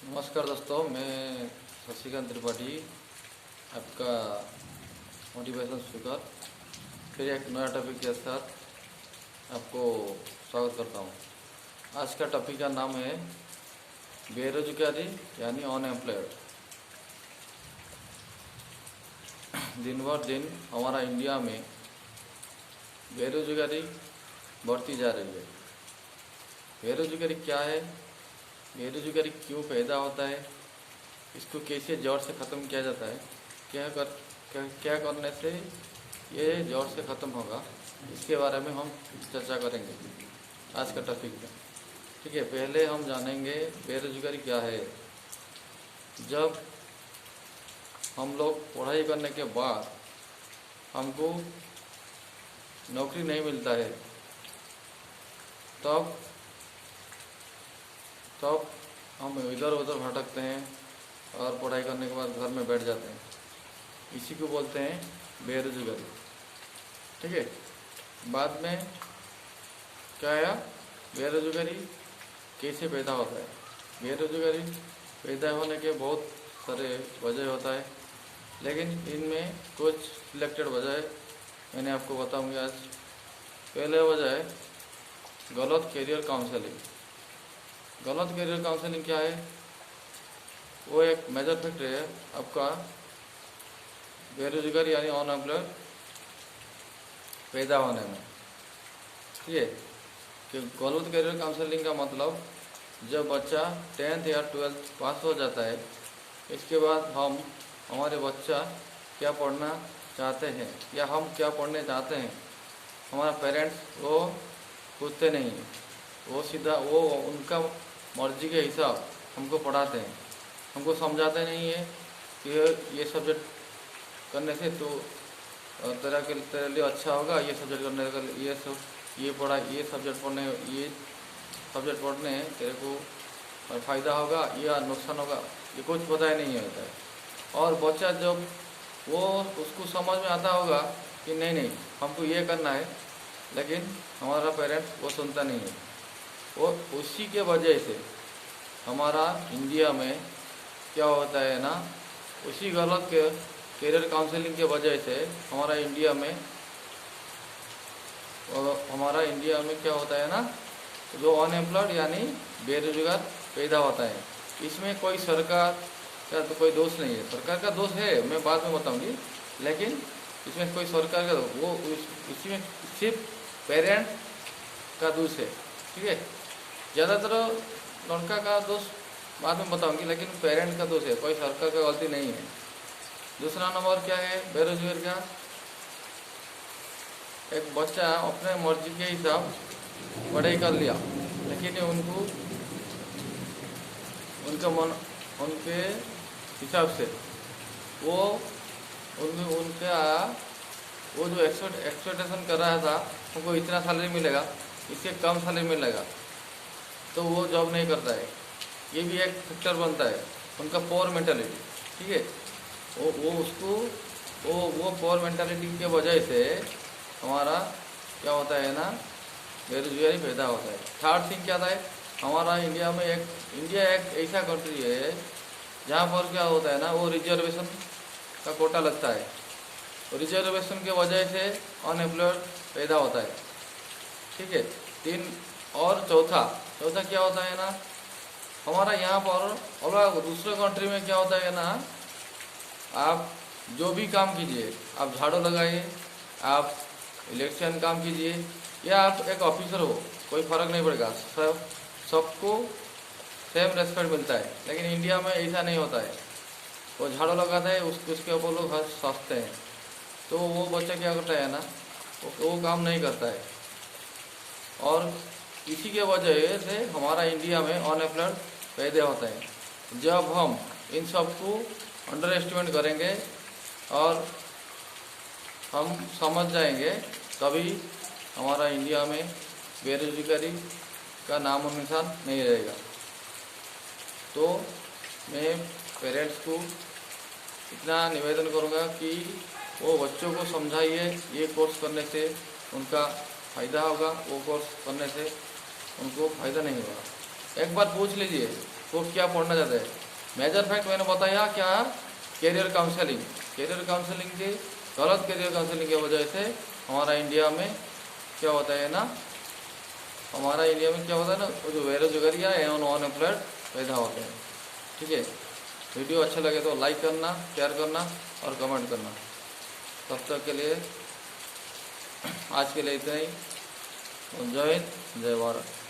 नमस्कार दोस्तों, मैं शशिकांत त्रिपाठी, आपका मोटिवेशन स्पीकर, फिर एक नया टॉपिक के साथ आपको स्वागत करता हूँ। आज का टॉपिक का नाम है बेरोजगारी यानी अनएम्प्लॉयड। दिन बर दिन हमारा इंडिया में बेरोजगारी बढ़ती जा रही है। बेरोजगारी क्या है, बेरोजगारी क्यों पैदा होता है, इसको कैसे जड़ से ख़त्म किया जाता है, क्या करने से ये जड़ से ख़त्म होगा, इसके बारे में हम चर्चा करेंगे आज का टॉपिक में। ठीक है, पहले हम जानेंगे बेरोजगारी क्या है। जब हम लोग पढ़ाई करने के बाद हमको नौकरी नहीं मिलता है, तब हम इधर उधर भटकते हैं और पढ़ाई करने के बाद घर में बैठ जाते हैं। इसी को बोलते हैं बेरोजगारी। ठीक है, बाद में क्या आया, बेरोजगारी कैसे पैदा होता है। बेरोजगारी पैदा होने के बहुत सारे वजह होता है, लेकिन इनमें कुछ सिलेक्टेड वजह मैंने आपको बताऊंगी आज। पहले वजह है गलत करियर काउंसलिंग। गलत करियर काउंसलिंग क्या है, वो एक मेजर फैक्टर है आपका बेरोजगारी यानी अनएम्प्लॉयड पैदा होने में। ठीक है, कि गलत करियर काउंसलिंग का मतलब जब बच्चा 10th या 12th पास हो जाता है, इसके बाद हमारे बच्चा क्या पढ़ना चाहते हैं या हम क्या पढ़ने चाहते हैं, हमारा पेरेंट्स वो पूछते नहीं हैं। वो सीधा वो उनका मर्जी के हिसाब हमको पढ़ाते हैं, हमको समझाते नहीं है कि ये सब्जेक्ट करने से तो तेरे लिए अच्छा होगा, ये सब्जेक्ट करने का ये सब्जेक्ट पढ़ने तेरे को फ़ायदा होगा या नुकसान होगा, ये कुछ पता ही नहीं होता है। और बच्चा जब वो उसको समझ में आता होगा कि नहीं हमको ये करना है, लेकिन हमारा पेरेंट्स वो सुनता नहीं है। वो उसी के वजह से हमारा इंडिया में क्या होता है ना, उसी गलत के करियर काउंसलिंग के वजह से हमारा इंडिया में क्या होता है ना, जो अनएम्प्लॉयड यानी बेरोजगार पैदा होता है। इसमें कोई सरकार का तो कोई दोष नहीं है, सरकार का दोष है, मैं बाद में बताऊंगी, लेकिन इसमें कोई सरकार का वो इसमें सिर्फ पेरेंट का दोष है। ठीक है, ज़्यादातर लड़का का दोष बाद में बताऊंगी, लेकिन पेरेंट का दोष है, कोई सरकार का गलती नहीं है। दूसरा नंबर क्या है बेरोजगार का, एक बच्चा अपने मर्जी के हिसाब पढ़ाई कर लिया, लेकिन उनके हिसाब से वो जो एक्सपेक्टेशन कर रहा था उनको इतना सैलरी मिलेगा, इससे कम सैलरी मिलेगा, तो वो जॉब नहीं करता है। ये भी एक फैक्टर बनता है, उनका पोर मेंटालिटी। ठीक है, वो पोर मेंटालिटी के वजह से हमारा क्या होता है ना, बेरोजगारी पैदा होता है। थर्ड थिंग क्या था, हमारा इंडिया एक ऐसा कंट्री है जहाँ पर क्या होता है ना, वो रिजर्वेशन का कोटा लगता है, रिजर्वेशन के वजह से अनएम्प्लॉयड पैदा होता है। ठीक है, तीन और चौथा क्या होता है ना, हमारा यहाँ पर और दूसरे कंट्री में क्या होता है ना, आप जो भी काम कीजिए, आप झाड़ू लगाइए, आप इलेक्शन काम कीजिए, या आप एक ऑफिसर हो, कोई फर्क नहीं पड़ेगा, सबको सेम रेस्पेक्ट मिलता है। लेकिन इंडिया में ऐसा नहीं होता है, वो झाड़ू लगाता है, उसके ऊपर लोग हंसते हैं, तो वो बच्चा क्या करता है ना, वो काम नहीं करता है। और इसी के वजह से हमारा इंडिया में अनएम्प्लॉयड पैदा होता है। जब हम इन सबको अंडर एस्टिमेट करेंगे और हम समझ जाएंगे, तभी हमारा इंडिया में बेरोजगारी का नामो निशान नहीं रहेगा। तो मैं पेरेंट्स को इतना निवेदन करूँगा कि वो बच्चों को समझाइए, ये कोर्स करने से उनका फ़ायदा होगा, वो कोर्स करने से उनको फ़ायदा नहीं होगा। एक बार पूछ लीजिए वो क्या पढ़ना चाहते हैं। मेजर फैक्ट मैंने बताया क्या, कैरियर काउंसलिंग। कैरियर काउंसलिंग की गलत कैरियर काउंसलिंग की वजह से हमारा इंडिया में क्या होता है ना, हमारा इंडिया में क्या होता है ना, वो जो बेरोजगारी है एवं अनएम्प्लॉयड पैदा होते हैं। ठीक है, वीडियो अच्छा लगे तो लाइक करना, शेयर करना और कमेंट करना। तब तक के लिए आज के लिए इतना ही। जय हिंद, जय भारत।